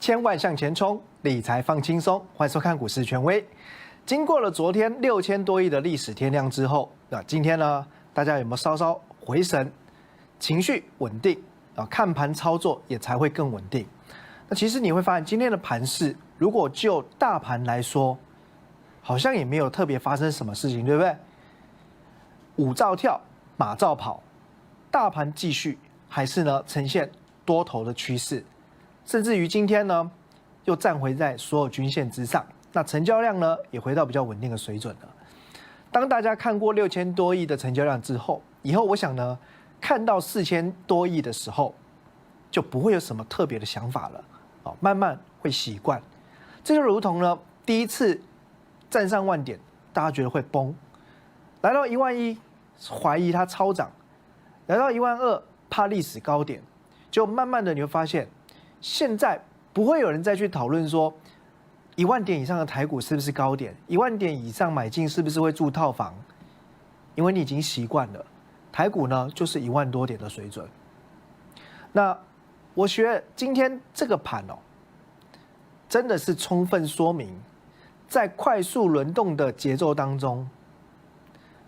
千万向前冲，理财放轻松。欢迎收看股市权威。经过了昨天6000多亿的历史天量之后，那今天呢，大家有没有稍稍回神，情绪稳定啊？看盘操作也才会更稳定。那其实你会发现，今天的盘势，如果就大盘来说，好像也没有特别发生什么事情，对不对？舞照跳，马照跑，大盘继续还是呢呈现多头的趋势。甚至于今天呢，又站回在所有均线之上，那成交量呢也回到比较稳定的水准了。当大家看过6000多亿的成交量之后，以后我想呢，看到4000多亿的时候，就不会有什么特别的想法了，哦，慢慢会习惯。这就如同呢，第一次站上万点，大家觉得会崩，来到11000，怀疑它超涨，来到12000，怕历史高点，就慢慢的你会发现。现在不会有人再去讨论说，10000点以上的台股是不是高点？10000点以上买进是不是会住套房？因为你已经习惯了，台股呢就是10000多点的水准。那我觉得今天这个盘哦，真的是充分说明，在快速轮动的节奏当中，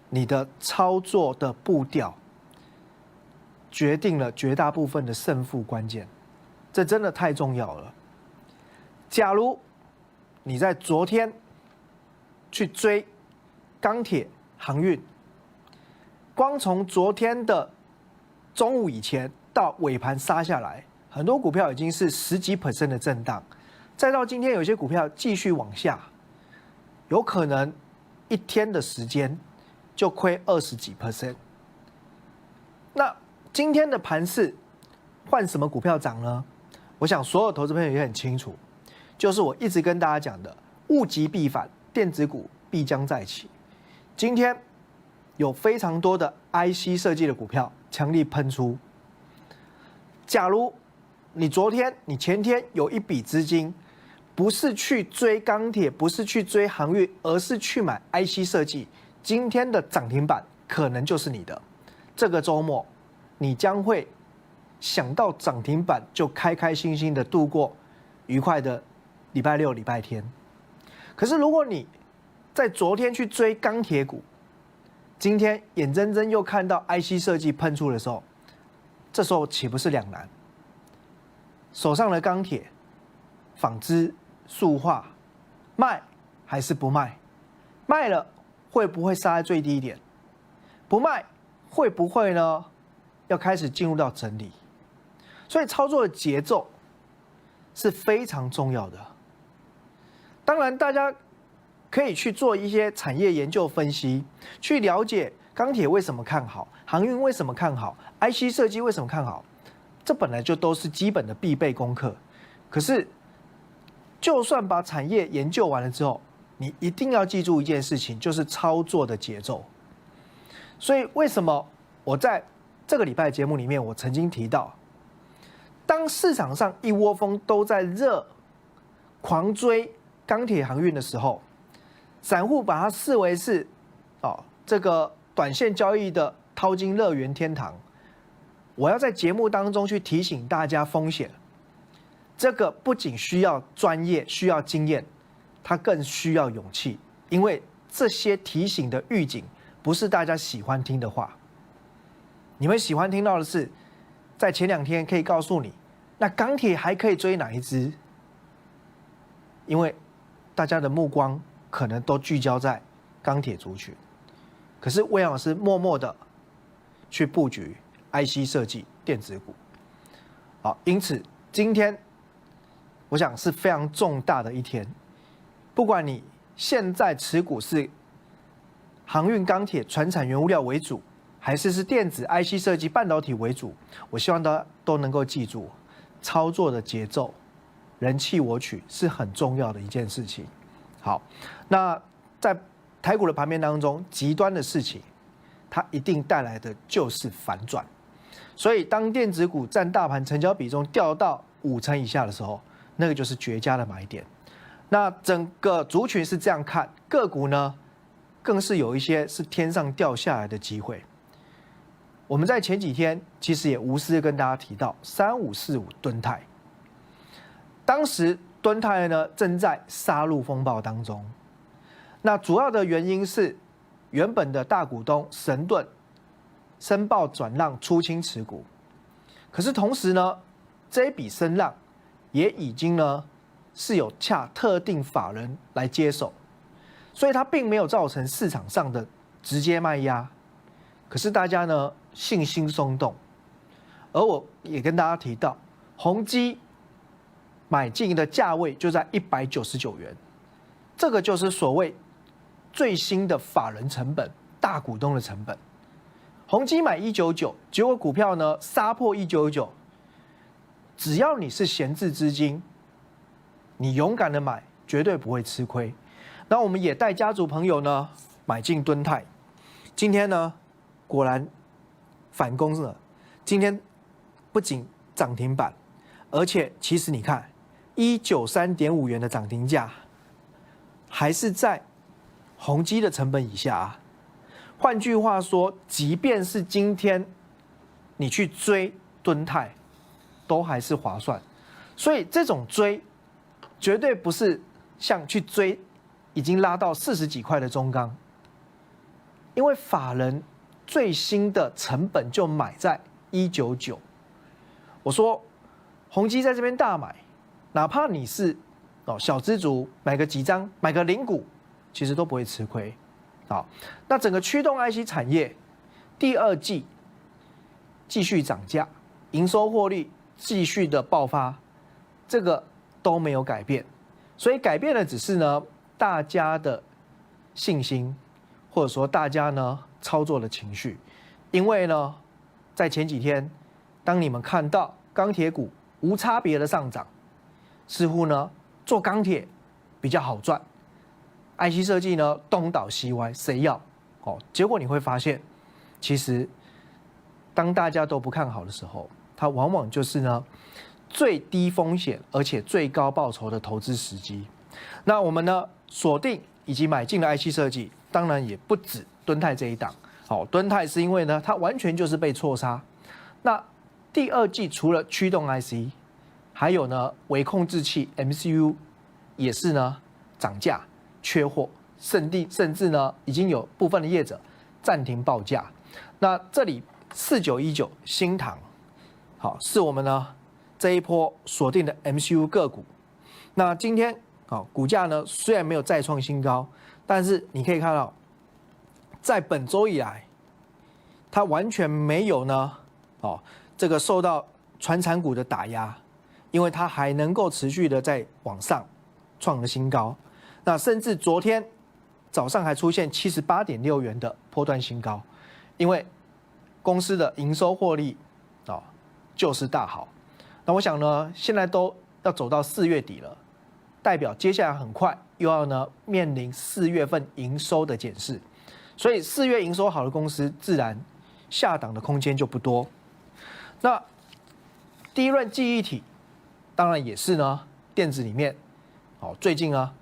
你的操作的步调决定了绝大部分的胜负关键。这真的太重要了。假如你在昨天去追钢铁、航运，光从昨天的中午以前到尾盘杀下来，很多股票已经是10几%的震荡，再到今天有些股票继续往下，有可能一天的时间就亏20几%。那今天的盘势换什么股票涨呢？我想所有投资朋友也很清楚，就是我一直跟大家讲的，物极必反，电子股必将再起。今天有非常多的 IC 设计的股票强力喷出。假如你昨天、你前天有一笔资金，不是去追钢铁，不是去追航运，而是去买 IC 设计，今天的涨停板可能就是你的。这个周末，你将会想到涨停板就开开心心的度过愉快的礼拜六、礼拜天。可是如果你在昨天去追钢铁股，今天眼睁睁又看到 IC 设计喷出的时候，这时候岂不是两难？手上的钢铁、纺织、塑化，卖还是不卖？卖了会不会杀在最低点？不卖会不会呢？要开始进入到整理。所以操作的节奏是非常重要的。当然，大家可以去做一些产业研究分析，去了解钢铁为什么看好，航运为什么看好， IC 设计为什么看好，这本来就都是基本的必备功课。可是，就算把产业研究完了之后，你一定要记住一件事情，就是操作的节奏。所以，为什么我在这个礼拜的节目里面，我曾经提到，当市场上一窝蜂都在狂追钢铁航运的时候，散户把它视为是这个短线交易的淘金乐园天堂。我要在节目当中去提醒大家风险，这个不仅需要专业、需要经验，它更需要勇气，因为这些提醒的预警不是大家喜欢听的话。你们喜欢听到的是，在前2天可以告诉你，那钢铁还可以追哪一支？因为大家的目光可能都聚焦在钢铁族群，可是魏老师默默的去布局 IC 设计、电子股。好，因此今天我想是非常重大的一天。不管你现在持股是航运、钢铁、传产、原物料为主，还是电子、IC 设计、半导体为主，我希望大家都能够记住，操作的节奏、人气我取是很重要的一件事情。好，那在台股的盘面当中，极端的事情，它一定带来的就是反转。所以，当电子股占大盘成交比重掉到50%以下的时候，那个就是绝佳的买点。那整个族群是这样看，个股呢，更是有一些是天上掉下来的机会。我们在前几天其实也无私跟大家提到3545敦泰，当时敦泰呢正在杀戮风暴当中，那主要的原因是原本的大股东神盾申报转让出清持股，可是同时呢，这一笔声让也已经呢是有洽特定法人来接手，所以它并没有造成市场上的直接卖压，可是大家呢信心松动，而我也跟大家提到，宏基买进的价位就在199元，这个就是所谓最新的法人成本、大股东的成本。宏基买199，结果股票呢杀破199，只要你是闲置资金，你勇敢的买，绝对不会吃亏。那我们也带家族朋友呢买进敦泰，今天呢果然反攻了，今天不仅涨停板，而且其实你看193.5元的涨停价，还是在宏基的成本以下啊。换句话说，即便是今天你去追敦泰，都还是划算。所以这种追绝对不是像去追已经拉到40几块的中钢，因为法人最新的成本就买在199。我说宏基在这边大买，哪怕你是小资族买个几张，买个零股，其实都不会吃亏。好，那整个驱动 IC 产业第二季继续涨价，营收获利继续的爆发，这个都没有改变，所以改变的只是呢大家的信心，或者说大家呢操作的情绪。因为呢在前几天，当你们看到钢铁股无差别的上涨，似乎呢做钢铁比较好赚，IC 设计呢东倒西歪，谁要？结果你会发现，其实当大家都不看好的时候，它往往就是呢最低风险而且最高报酬的投资时机。那我们呢锁定以及买进了 IC 设计，当然也不止敦泰这一档。敦泰是因为呢它完全就是被错杀。那第二季除了驱动 IC， 还有呢微控制器 MCU 也是呢涨价缺货，甚至呢已经有部分的业者暂停报价。那这里4919新唐，好，是我们呢这一波锁定的 MCU 个股。那今天股价呢虽然没有再创新高，但是你可以看到，在本周以来，它完全没有呢这个受到传产股的打压，因为它还能够持续的在往上创了新高。那甚至昨天早上还出现78.6元的波段新高，因为公司的营收获利就是大好。那我想呢，现在都要走到4月底了，代表接下来很快又要呢面临4月份营收的检视，所以4月营收好的公司自然下档的空间就不多。那第一轮记忆体当然也是呢电子里面最近呢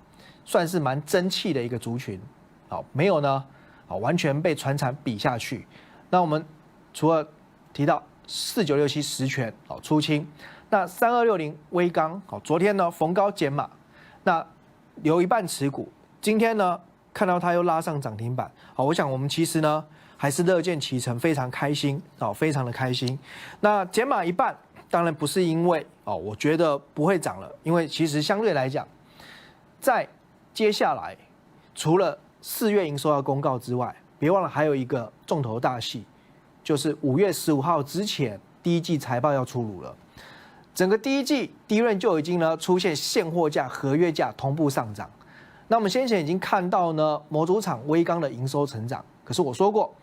算是蛮争气的一个族群，没有呢完全被传产比下去。那我们除了提到4967实权出清，那3260威刚昨天呢逢高减码，那留一半持股，今天呢看到它又拉上涨停板，我想我们其实呢还是乐见其成，非常开心非常的开心。那减码一半，当然不是因为我觉得不会涨了，因为其实相对来讲，在接下来除了4月营收要公告之外，别忘了还有一个重头大戏，就是5月15号之前第一季财报要出炉了。整个第一季第一轮就已经呢出现现货价、合约价同步上涨。那我们先前已经看到呢模组厂威刚的营收成长，可是我说过，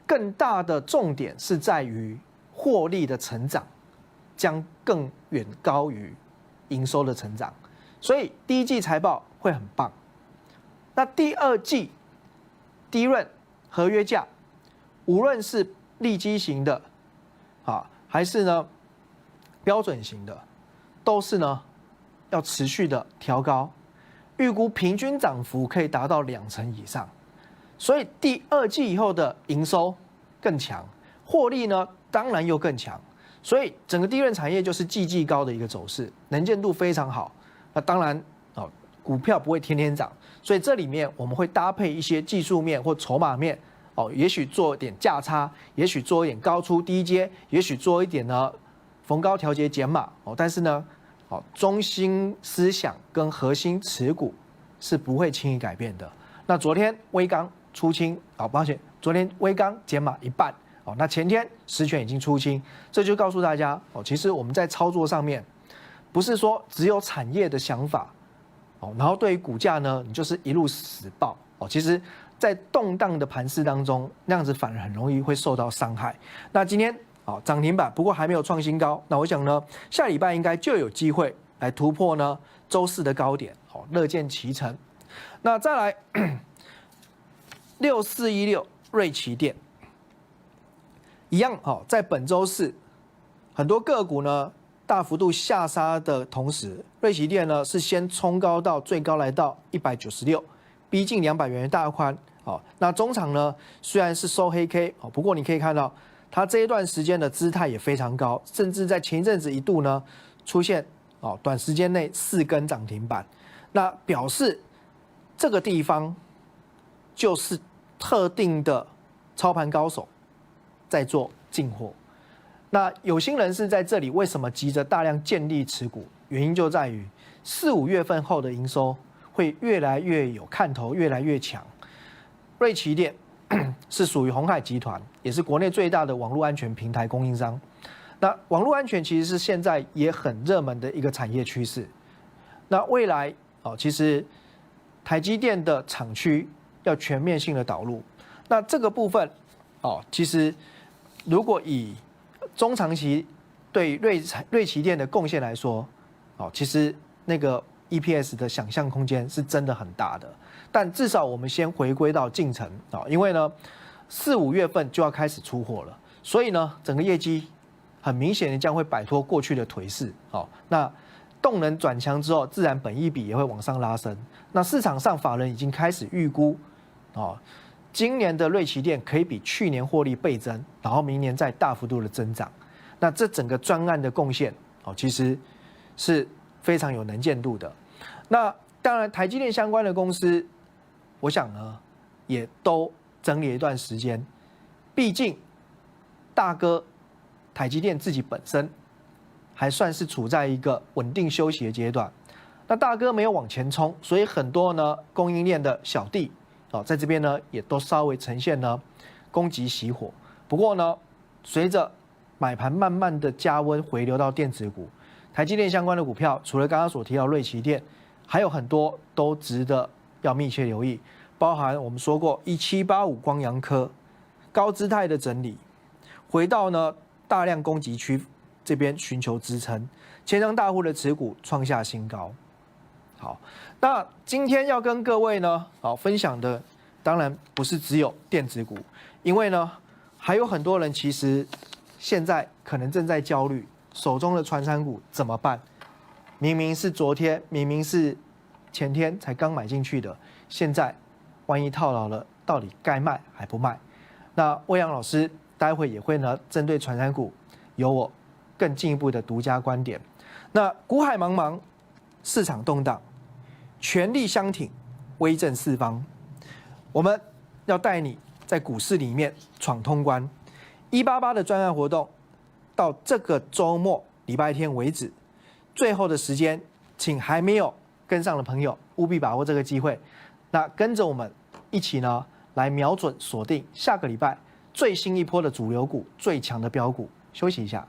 更大的重点是在于获利的成长将更远高于营收的成长，所以第一季财报会很棒。那第二季第一轮合约价，无论是利基型的还是呢标准型的，都是呢要持续的调高，预估平均涨幅可以达到2成以上。所以第二季以后的营收更强，获利呢当然又更强。所以整个低润产业就是季高的一个走势，能见度非常好。那当然股票不会天天涨，所以这里面我们会搭配一些技术面或筹码面也许做一点价差，也许做一点高出低接，也许做一点呢逢高调节减码但是呢中心思想跟核心持股是不会轻易改变的。那昨天威刚出清抱歉，昨天威刚减码一半那前天实权已经出清，这就告诉大家其实我们在操作上面不是说只有产业的想法然后对于股价呢你就是一路死抱其实在动荡的盘势当中，那样子反而很容易会受到伤害。那今天涨停板，不过还没有创新高。那我想呢，下礼拜应该就有机会来突破呢周四的高点，乐见其成。那再来6416瑞奇电，一样在本周四很多个股呢大幅度下杀的同时，瑞奇电呢是先冲高到最高来到196，逼近200元的大宽。那中场呢虽然是收黑 K， 不过你可以看到它这一段时间的姿态也非常高，甚至在前一阵子一度呢出现短时间内4根涨停板，那表示这个地方就是特定的操盘高手在做进货。那有心人士在这里为什么急着大量建立持股？原因就在于4、5月份后的营收会越来越有看头，越来越强。瑞奇电是属于鸿海集团，也是国内最大的网络安全平台供应商。那网络安全其实是现在也很热门的一个产业趋势。那未来其实台积电的厂区要全面性的导入。那这个部分其实如果以中长期对瑞奇电的贡献来说，其实那个 EPS 的想象空间是真的很大的。但至少我们先回归到进程因为呢4、5月份就要开始出货了，所以呢整个业绩很明显的将会摆脱过去的颓势那动能转强之后，自然本益比也会往上拉升。那市场上法人已经开始预估今年的瑞奇电可以比去年获利倍增，然后明年再大幅度的增长。那这整个专案的贡献其实是非常有能见度的。那当然台积电相关的公司我想呢也都整理一段时间，毕竟大哥台积电自己本身还算是处在一个稳定休息的阶段，那大哥没有往前冲，所以很多呢供应链的小弟在这边呢也都稍微呈现呢攻击熄火。不过呢随着买盘慢慢的加温回流到电子股，台积电相关的股票除了刚刚所提到瑞奇电，还有很多都值得要密切留意，包含我们说过1785光阳科高姿态的整理，回到呢大量攻击区这边寻求支撑，千张大户的持股创下新高。好，那今天要跟各位呢分享的当然不是只有电子股，因为呢还有很多人其实现在可能正在焦虑手中的传产股怎么办。明明是昨天，明明是前天才刚买进去的，现在万一套牢了，到底该卖还不卖？那魏阳老师待会也会呢，针对传产股有我更进一步的独家观点。那股海茫茫，市场动荡，全力相挺，威震四方。我们要带你在股市里面闯通关。188的专案活动到这个周末礼拜天为止。最后的时间，请还没有跟上的朋友务必把握这个机会。那跟着我们一起呢，来瞄准锁定下个礼拜最新一波的主流股、最强的标股。休息一下。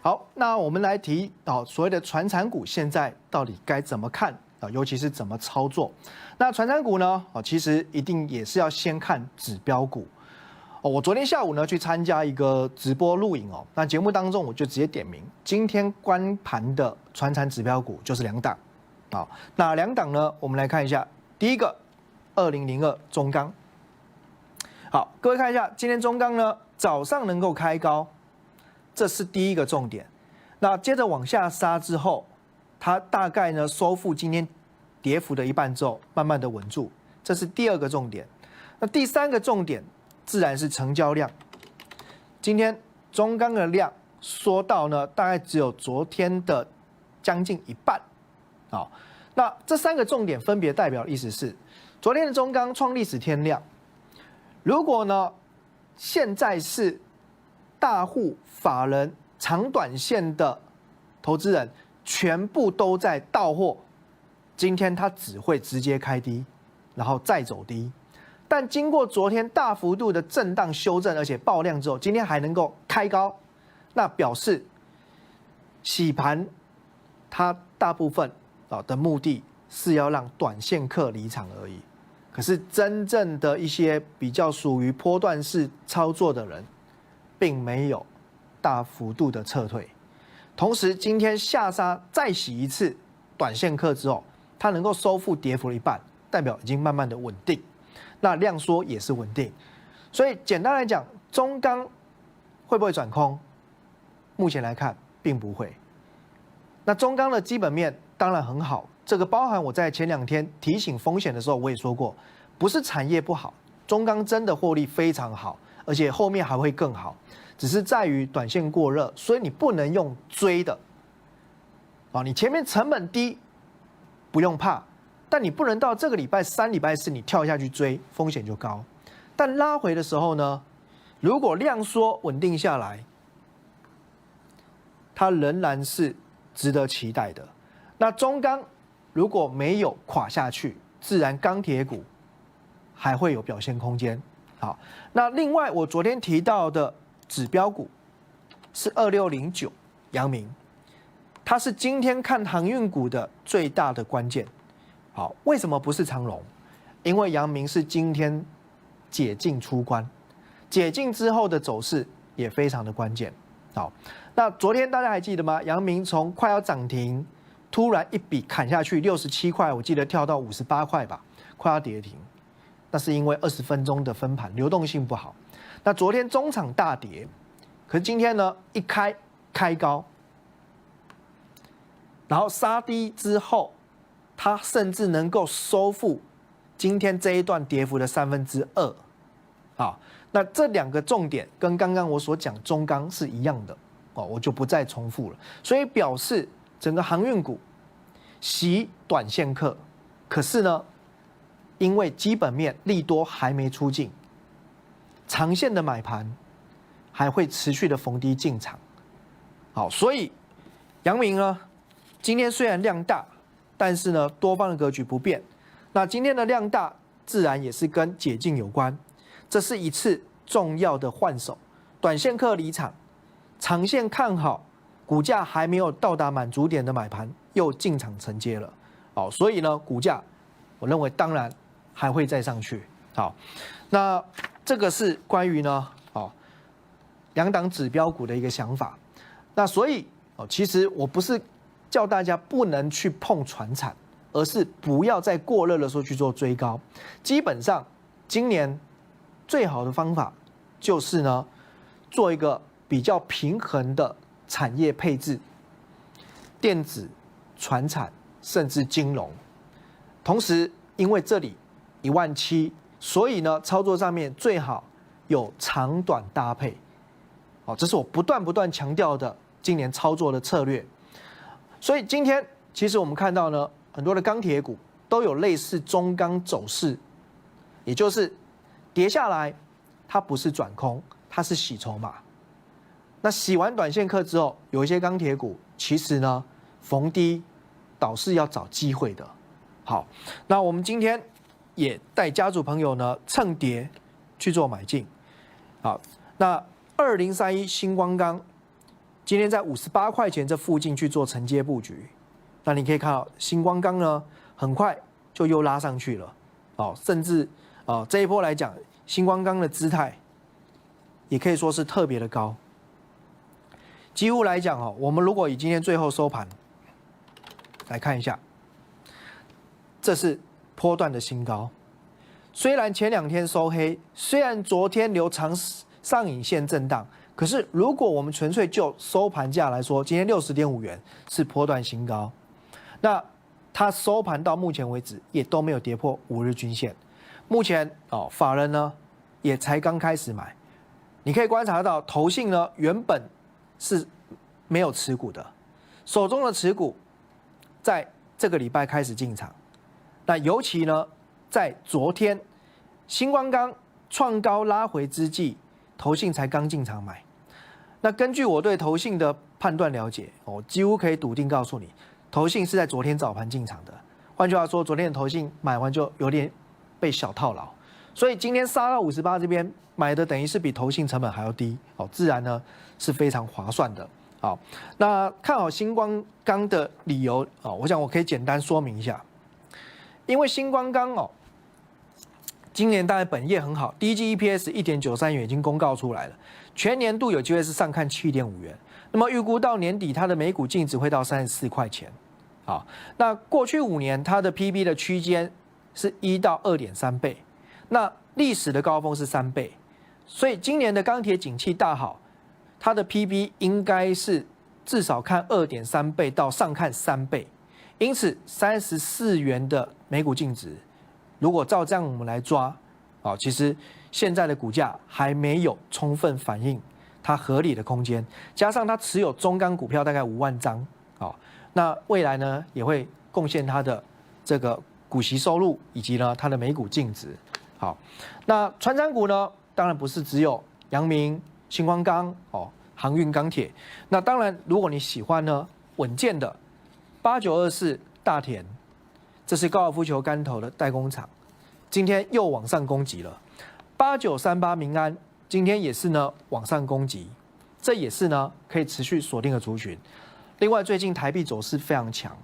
好，那我们来提所谓的传产股现在到底该怎么看尤其是怎么操作？那传产股呢其实一定也是要先看指标股。我昨天下午呢去参加一个直播录影那节目当中我就直接点名，今天观盘的传产指标股就是2档。好，那2档呢，我们来看一下。第一个2002中钢。好，各位看一下，今天中钢呢早上能够开高，这是第一个重点。那接着往下杀之后，它大概呢收复今天跌幅的一半之后，慢慢的稳住，这是第二个重点。那第三个重点，自然是成交量。今天中钢的量缩到呢，大概只有昨天的将近一半。好，那这3个重点分别代表的意思是，昨天的中钢创历史天量。如果呢，现在是大户、法人、长短线的投资人全部都在到货，今天它只会直接开低，然后再走低。但经过昨天大幅度的震荡修正，而且爆量之后，今天还能够开高，那表示洗盘它大部分的目的是要让短线客离场而已。可是真正的一些比较属于波段式操作的人，并没有大幅度的撤退。同时，今天下杀再洗一次短线客之后，它能够收复跌幅的一半，代表已经慢慢的稳定。那量缩也是稳定，所以简单来讲，中钢会不会转空？目前来看，并不会。那中钢的基本面当然很好，这个包含我在前2天提醒风险的时候，我也说过，不是产业不好，中钢真的获利非常好，而且后面还会更好，只是在于短线过热，所以你不能用追的。你前面成本低，不用怕，但你不能到这个礼拜3、礼拜4你跳下去追，风险就高。但拉回的时候呢，如果量缩稳定下来，它仍然是值得期待的。那中钢如果没有垮下去，自然钢铁股还会有表现空间。好，那另外我昨天提到的指标股是2609阳明，它是今天看航运股的最大的关键。好，为什么不是长荣？因为阳明是今天解禁出关，解禁之后的走势也非常的关键。好，那昨天大家还记得吗？阳明从快要涨停，突然一笔砍下去67块，我记得跳到58块吧，快要跌停。那是因为20分钟的分盘流动性不好。那昨天中场大跌，可是今天呢一开高，然后杀低之后，它甚至能够收复今天这一段跌幅的2/3。好，那这2个重点跟刚刚我所讲中钢是一样的我就不再重复了。所以表示整个航运股袭短线客，可是呢，因为基本面利多还没出尽，长线的买盘还会持续的逢低进场。好，所以阳明呢，今天虽然量大，但是呢多方的格局不变。那今天的量大，自然也是跟解禁有关。这是一次重要的换手，短线客离场，长线看好，股价还没有到达满足点的买盘又进场承接了。好，所以呢，股价我认为当然还会再上去。好，那这个是关于呢2档指标股的一个想法。那所以其实我不是叫大家不能去碰传产，而是不要在过热的时候去做追高。基本上今年最好的方法就是呢，做一个比较平衡的产业配置，电子、传产甚至金融。同时，因为这里17000，所以呢，操作上面最好有长短搭配。这是我不断强调的今年操作的策略。所以今天其实我们看到呢，很多的钢铁股都有类似中钢走势，也就是跌下来，它不是转空，它是洗筹码。那洗完短线客之后，有一些钢铁股其实呢逢低倒是要找机会的。好，那我们今天也带家族朋友呢趁跌去做买进。好，那2031新光钢今天在58块钱这附近去做承接布局。那你可以看到新光钢呢很快就又拉上去了。甚至这一波来讲，新光钢的姿态也可以说是特别的高。几乎来讲我们如果以今天最后收盘来看一下，这是波段的新高。虽然前2天收黑，虽然昨天留长上影线震荡，可是如果我们纯粹就收盘价来说，今天60.5元是波段新高。那它收盘到目前为止也都没有跌破5日均线。目前法人呢也才刚开始买。你可以观察到，投信呢原本是没有持股的，手中的持股在这个礼拜开始进场。那尤其呢，在昨天新光钢创高拉回之际，投信才刚进场买。那根据我对投信的判断了解，我几乎可以笃定告诉你，投信是在昨天早盘进场的。换句话说，昨天的投信买完就有点被小套牢，所以今天杀到58这边买的，等于是比投信成本还要低，自然呢是非常划算的。好，那看好新光钢的理由我想我可以简单说明一下。因为新光钢今年大概本业很好，第一季 EPS 1.93元已经公告出来了，全年度有机会是上看7.5元。那么预估到年底，它的每股净值会到34块钱。好，那过去5年它的 PB 的区间是1到2.3倍，那历史的高峰是3倍，所以今年的钢铁景气大好，它的 PB 应该是至少看2.3倍到上看3倍。因此，34元的每股净值，如果照这样我们来抓，其实现在的股价还没有充分反映它合理的空间，加上它持有中钢股票大概5万张，那未来呢也会贡献它的这个股息收入以及呢它的每股净值。好，那传产股呢，当然不是只有阳明、新光钢航运钢铁，那当然如果你喜欢呢稳健的。8924大田，这是高尔夫球杆头的代工厂，今天又往上攻击了。8938民安今天也是呢往上攻击，这也是呢可以持续锁定的族群。另外，最近台币走势非常强，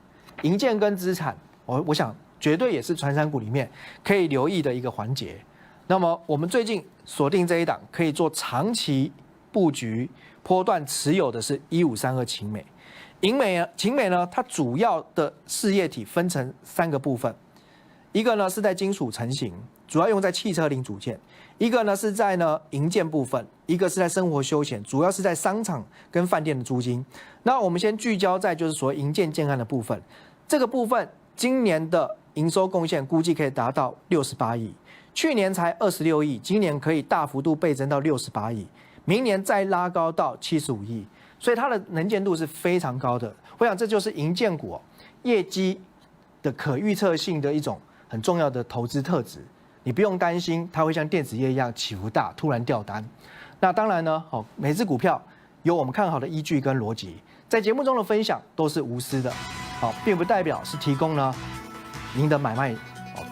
营建跟资产，我想绝对也是传产股里面可以留意的一个环节。那么我们最近锁定这一档，可以做长期布局、波段持有的是1532勤美。勤美呢，它主要的事业体分成3个部分，一个呢是在金属成型，主要用在汽车零组件；一个呢是在营建部分；一个是在生活休闲，主要是在商场跟饭店的租金。那我们先聚焦在就是所谓营建建案的部分，这个部分今年的营收贡献估计可以达到68亿，去年才26亿，今年可以大幅度倍增到68亿，明年再拉高到75亿。所以它的能见度是非常高的，我想这就是营建股业绩的可预测性的一种很重要的投资特质。你不用担心它会像电子业一样起伏大，突然掉单。那当然呢，每只股票有我们看好的依据跟逻辑，在节目中的分享都是无私的，并不代表是提供呢您的买卖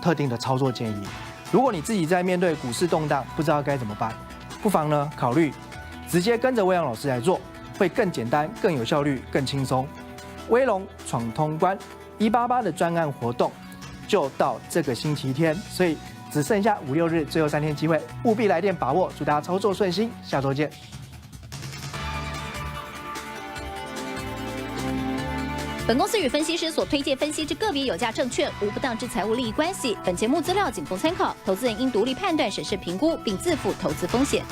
特定的操作建议。如果你自己在面对股市动荡不知道该怎么办，不妨呢考虑直接跟着魏阳老师来做。会更简单、更有效率、更轻松。威龙闯通关188的专案活动就到这个星期天，所以只剩下5、6日，最后3天机会，务必来电把握。祝大家操作顺心，下周见。本公司与分析师所推荐分析之个别有价证券无不当之财务利益关系。本节目资料仅供参考，投资人应独立判断、审视、评估，并自负投资风险。